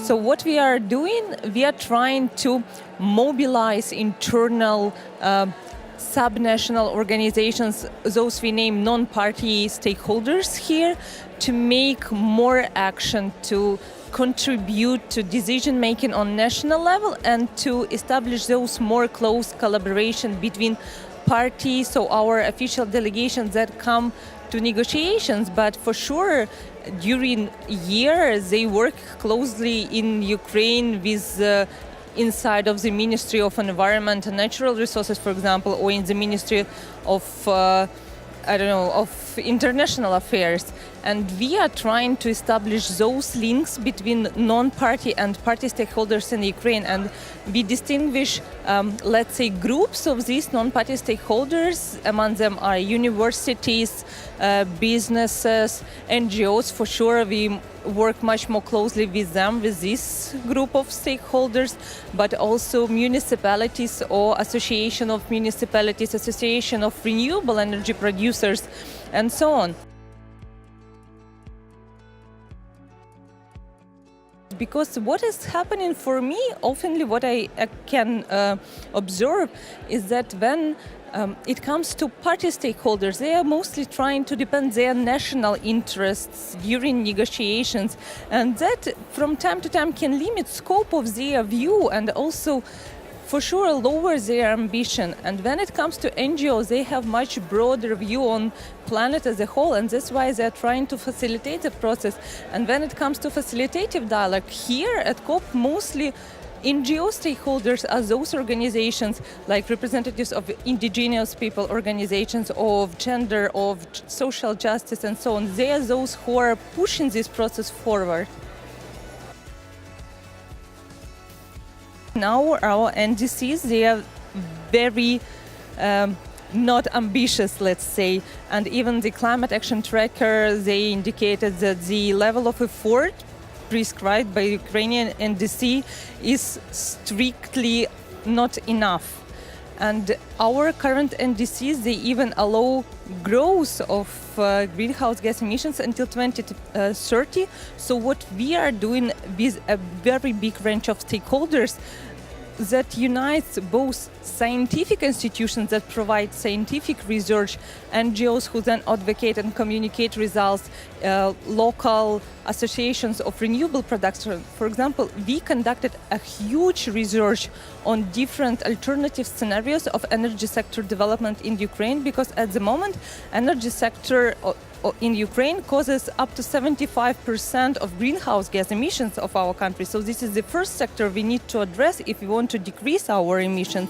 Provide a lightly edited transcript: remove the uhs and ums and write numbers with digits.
So what we are doing, we are trying to mobilize internal subnational organizations, those we name non-party stakeholders here, to make more action to contribute to decision-making on national level and to establish those more close collaboration between parties, so our official delegations that come to negotiations, but for sure during years they work closely in Ukraine with inside of the Ministry of Environment and Natural Resources, for example, or in the Ministry of of International Affairs. And we are trying to establish those links between non-party and party stakeholders in Ukraine. And we distinguish, let's say, groups of these non-party stakeholders. Among them are universities, businesses, NGOs. For sure, we work much more closely with them, with this group of stakeholders, but also municipalities or association of municipalities, association of renewable energy producers, and so on. Because what is happening for me, oftenly what I can observe is that when it comes to party stakeholders, they are mostly trying to defend their national interests during negotiations, and that from time to time can limit scope of their view and also for sure lower their ambition. And when it comes to NGOs, they have much broader view on planet as a whole, and that's why they're trying to facilitate the process. And when it comes to facilitative dialogue, here at COP, mostly NGO stakeholders are those organizations like representatives of indigenous people organizations, of gender, of social justice, and so on. They are those who are pushing this process forward. Now our NDCs, they are very not ambitious, let's say, and even the climate action tracker, they indicated that the level of effort prescribed by Ukrainian NDC is strictly not enough. And our current NDCs, they even allow growth of greenhouse gas emissions until 2030. So what we are doing with a very big range of stakeholders that unites both scientific institutions that provide scientific research, NGOs who then advocate and communicate results, local associations of renewable production. For example, we conducted a huge research on different alternative scenarios of energy sector development in Ukraine, because at the moment, energy sector in Ukraine causes up to 75% of greenhouse gas emissions of our country. So this is the first sector we need to address if we want to decrease our emissions.